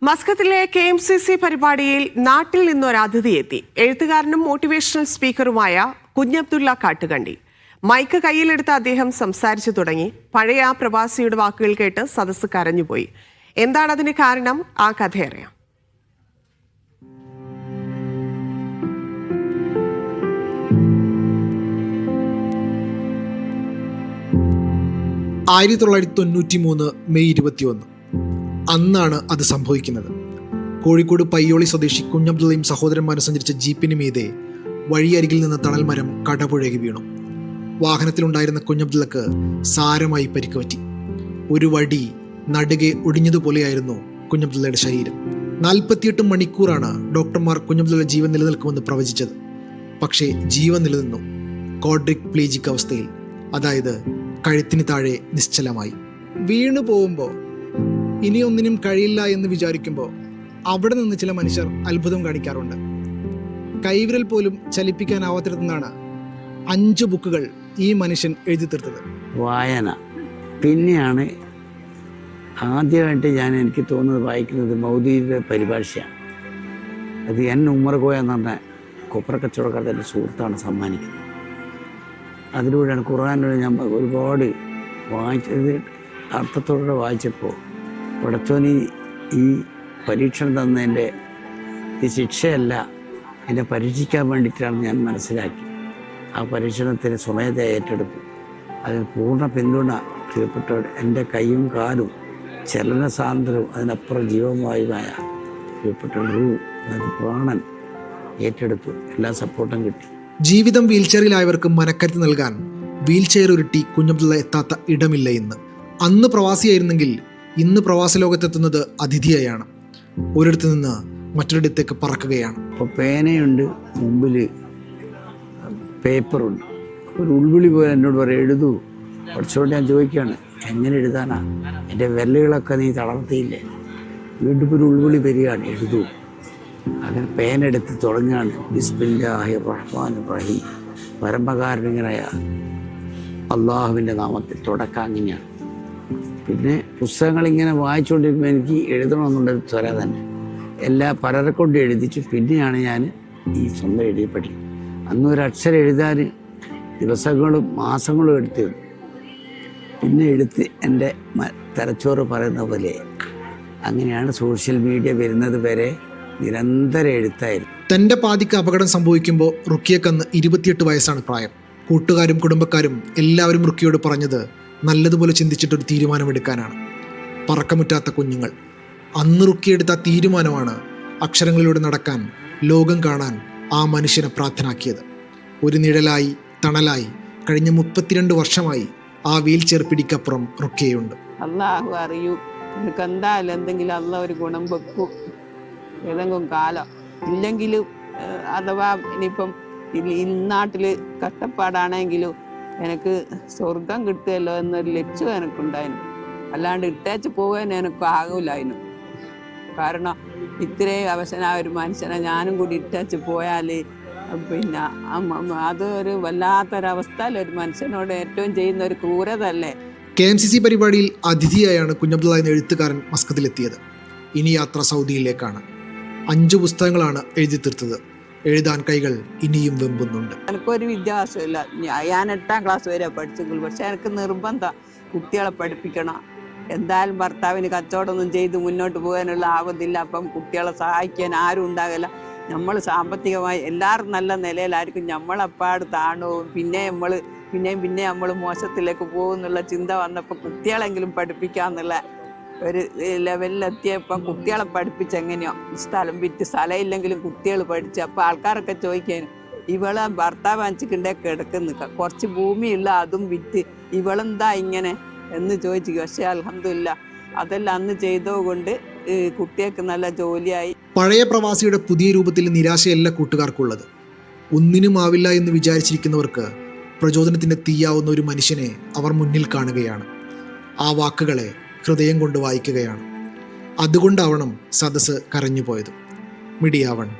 മസ്കത്തിലെ KMCC പരിപാടിയിൽ നാട്ടിൽ നിന്നൊരു അതിഥി എത്തി. എഴുത്തുകാരനും മോട്ടിവേഷണൽ സ്പീക്കറുമായ കുഞ്ഞബ്ദുള്ള കാട്ടുകണ്ടി. മൈക്ക് കയ്യിലെടുത്ത അദ്ദേഹം സംസാരിച്ചു തുടങ്ങി. പഴയ ആ പ്രവാസിയുടെ വാക്കുകൾ കേട്ട് സദസ്സ് കരഞ്ഞുപോയി. എന്താണ് അതിന് കാരണം? ആ കഥയറിയാം. മെയ് 21 അന്നാണ് അത് സംഭവിക്കുന്നത്. കോഴിക്കോട് പയ്യോളി സ്വദേശി കുഞ്ഞബ്ദുള്ളയും സഹോദരന്മാരും സഞ്ചരിച്ച ജീപ്പിന് മീതെ വഴിയരികിൽ നിന്ന് തണൽ മരം കടപുഴകി വീണു. വാഹനത്തിലുണ്ടായിരുന്ന കുഞ്ഞബ്ദുള്ളക്ക് സാരമായി പരിക്ക് പറ്റി. ഒരു വടി നടുകെ ഒടിഞ്ഞതുപോലെയായിരുന്നു കുഞ്ഞബ്ദുള്ളയുടെ ശരീരം. 48 മണിക്കൂറാണ് ഡോക്ടർമാർ കുഞ്ഞബ്ദുള്ള ജീവൻ നിലനിൽക്കുമെന്ന് പ്രവചിച്ചത്. പക്ഷേ ജീവൻ നിലനിന്നു. കോഡ്രിക് പ്ലീജിക് അവസ്ഥയിൽ, അതായത് കഴുത്തിന് താഴെ നിശ്ചലമായി. വീണു പോകുമ്പോൾ ഇനിയൊന്നിനും കഴിയില്ല എന്ന് വിചാരിക്കുമ്പോൾ അവിടെ നിന്ന് ചില മനുഷ്യർ അത്ഭുതം കാണിക്കാറുണ്ട്. കൈവിരൽ പോലും ചലിപ്പിക്കാനാവാത്തിടത്തുനിന്നാണ് 5 ബുക്കുകൾ ഈ മനുഷ്യൻ എഴുതി തീർത്തത്. വായന പിന്നെയാണ് ആദ്യമായിട്ട് എനിക്ക് തോന്നുന്നത് വായിക്കുന്നത് മൗദൂദിയുടെ പരിഭാഷയാണ്. അത് ഉമ്മർ കോയ എന്ന് പറഞ്ഞ കൊപ്ര കച്ചവടക്കാരുടെ സുഹൃത്താണ് സമ്മാനിക്കുന്നത്. അതിലൂടെയാണ് ഖുർആനിലൂടെ ഞാൻ ഒരുപാട് വായിച്ചത്. അർത്ഥത്തോടെ വായിച്ചപ്പോൾ പടച്ചോനി ഈ പരീക്ഷണം തന്നതിൻ്റെ ഈ ശിക്ഷയല്ല, എന്നെ പരീക്ഷിക്കാൻ വേണ്ടിയിട്ടാണ് ഞാൻ മനസ്സിലാക്കി. ആ പരീക്ഷണത്തിന് സ്വമേധ ഏറ്റെടുത്തു. അതിന് പൂർണ്ണ പിന്തുണ പ്രിയപ്പെട്ടവർ. എൻ്റെ കൈയും കാലും ചലന സാന്ദ്രവും അതിനപ്പുറം ജീവവായുമായ പ്രിയപ്പെട്ടവർ പ്രാണൻ ഏറ്റെടുത്തു. എല്ലാ സപ്പോർട്ടും കിട്ടി. ജീവിതം വീൽചെയറിലായവർക്ക് മനക്കരുത്ത് നൽകാൻ വീൽചെയർ ഉരുട്ടി കുഞ്ഞബ്ദുള്ള എത്താത്ത ഇടമില്ല ഇന്ന്. അന്ന് പ്രവാസിയായിരുന്നെങ്കിൽ ഇന്ന് പ്രവാസ ലോകത്തെത്തുന്നത് അതിഥിയായാണ്. ഒരിടത്ത് നിന്ന് മറ്റൊരിടത്തേക്ക് പറക്കുകയാണ്. ഇപ്പോൾ പേനയുണ്ട്, മുമ്പിൽ പേപ്പറുണ്ട്. ഒരു ഉൾവിളി പോലെ എന്നോട് പറയും, എഴുതൂ. കുറച്ചുകൊണ്ട് ഞാൻ ചോദിക്കുകയാണ്, എങ്ങനെ എഴുതാനാ? എൻ്റെ വിരലുകളൊക്കെ നീ തളർത്തിയില്ലേ? വീണ്ടും ഒരു ഉൾവിളി വരികയാണ്, എഴുതൂ. അങ്ങനെ പേനെടുത്ത് തുടങ്ങുകയാണ്. ബിസ്മില്ലാഹിർ റഹ്മാനിർ റഹീം, പരമകാരുണികനായ അള്ളാഹുവിൻ്റെ നാമത്തിൽ തുടക്കം അങ്ങനെയാണ്. പിന്നെ പുസ്തകങ്ങളിങ്ങനെ വായിച്ചുകൊണ്ടിരിക്കുമ്പോൾ എനിക്ക് എഴുതണമെന്നുള്ളൊരു ത്വര തന്നെ. പലരെ കൊണ്ട് എഴുതിച്ചു. പിന്നെയാണ് ഞാൻ ഈ സ്വന്തം എഴുതി പഠിക്കും. അന്നൊരു അക്ഷരം എഴുതാൻ ദിവസങ്ങളും മാസങ്ങളും എടുത്തിരുന്നു. പിന്നെ എഴുത്ത് എൻ്റെ തലച്ചോറ് പറയുന്ന പോലെ അങ്ങനെയാണ് സോഷ്യൽ മീഡിയ വരുന്നത് വരെ നിരന്തരം എഴുത്തായിരുന്നു. തൻ്റെ പാതിക്ക് അപകടം സംഭവിക്കുമ്പോൾ റുക്കിയക്കന്ന് 28 വയസ്സാണ് പ്രായം. കൂട്ടുകാരും കുടുംബക്കാരും എല്ലാവരും റുക്കിയോട് പറഞ്ഞത് നല്ലതുപോലെ ചിന്തിച്ചിട്ടൊരു തീരുമാനമെടുക്കാനാണ്. പറക്കമുറ്റാത്ത കുഞ്ഞുങ്ങൾ. അന്ന് റുക്കിയെടുത്ത ആ തീരുമാനമാണ് അക്ഷരങ്ങളിലൂടെ നടക്കാൻ, ലോകം കാണാൻ ആ മനുഷ്യനെ പ്രാപ്തനാക്കിയത്. ഒരു നിഴലായി, തണലായി കഴിഞ്ഞ 32 വർഷമായി ആ വീൽ ചെയർ പിടിക്കപ്പുറം റുക്കിയുണ്ട്. അല്ലാഹു അറിയൂ, എനിക്ക് എന്തായാലും എന്തെങ്കിലും അല്ല ഒരു ഗുണം വെക്കും ഏതെങ്കിലും കാലം. ഇല്ലെങ്കിലും അഥവാ ഇനിയിപ്പം നാട്ടില് കഷ്ടപ്പാടാണെങ്കിലും എനിക്ക് സ്വർഗം കിട്ടുമല്ലോ എന്നൊരു ലക്ഷ്യം എനിക്കുണ്ടായിരുന്നു. അല്ലാണ്ട് ഇട്ടേച്ച് പോകാൻ എനിക്ക് ആകൂലായിരുന്നു. കാരണം ഇത്രയും അവശനായ ഒരു മനുഷ്യനെ ഞാനും കൂടി ഇട്ടേച്ച് പോയാൽ പിന്നെ അതൊരു വല്ലാത്തൊരവസ്ഥയിൽ ഒരു മനുഷ്യനോട് ഏറ്റവും ചെയ്യുന്ന ഒരു ക്രൂരതല്ലേ. KMCC പരിപാടിയിൽ അതിഥിയായാണ് കുഞ്ഞബ്ദുള്ള എന്ന എഴുത്തുകാരൻ മസ്കത്തിലെത്തിയത്. ഇനി യാത്ര സൗദിയിലേക്കാണ്. 5 പുസ്തകങ്ങളാണ് എഴുതി തീർത്തത്. എഴുതാൻ കൈകൾ ഇനിയും വെമ്പുന്നുണ്ട്. എനിക്കൊരു വിദ്യാഭ്യാസമില്ല. ഞാൻ 8ാം ക്ലാസ് വരെ പഠിച്ചെങ്കിൽ, പക്ഷെ എനിക്ക് നിർബന്ധം കുട്ടികളെ പഠിപ്പിക്കണം. എന്തായാലും ഭർത്താവിന് കച്ചവടമൊന്നും ചെയ്ത് മുന്നോട്ട് പോകാനുള്ള ആവതില്ല. അപ്പം കുട്ടികളെ സഹായിക്കാൻ ആരും ഉണ്ടാകില്ല. നമ്മൾ സാമ്പത്തികമായി എല്ലാവരും നല്ല നിലയിലായിരിക്കും, നമ്മളെപ്പാട് താണവും പിന്നെ നമ്മൾ മോശത്തിലേക്ക് പോകുന്നുള്ള ചിന്ത വന്നപ്പോൾ കുട്ടികളെങ്കിലും പഠിപ്പിക്കാന്നുള്ള ഒരു ലെവലിലെത്തിയപ്പം കുട്ടികളെ പഠിപ്പിച്ചെങ്ങനെയോ സ്ഥലം വിറ്റ്, സ്ഥലമില്ലെങ്കിലും കുട്ടികൾ പഠിച്ച്. അപ്പോൾ ആൾക്കാരൊക്കെ ചോദിക്കാനും, ഇവളെ ഭർത്താവ് അഞ്ചിക്കണ്ടേ കിടക്കുന്നു, കുറച്ച് ഭൂമിയുള്ള അതും വിറ്റ്, ഇവളെന്താ ഇങ്ങനെ എന്ന് ചോദിച്ചു. പക്ഷേ അൽഹംദുലില്ലാ അതെല്ലാം അന്ന് ചെയ്തതുകൊണ്ട് കുട്ടികൾക്ക് നല്ല ജോലിയായി. പഴയ പ്രവാസിയുടെ പുതിയ രൂപത്തിൽ നിരാശയല്ല കൂട്ടുകാർക്കുള്ളത്. ഒന്നിനും ആവില്ല എന്ന് വിചാരിച്ചിരിക്കുന്നവർക്ക് പ്രചോദനത്തിന് തീയാവുന്ന ഒരു മനുഷ്യനെ അവർ മുന്നിൽ കാണുകയാണ്. ആ വാക്കുകളെ ഹൃദയം കൊണ്ട് വായിക്കുകയാണ്. അതുകൊണ്ടാവണം സദസ്സ് കരഞ്ഞുപോയത്. മീഡിയ 1.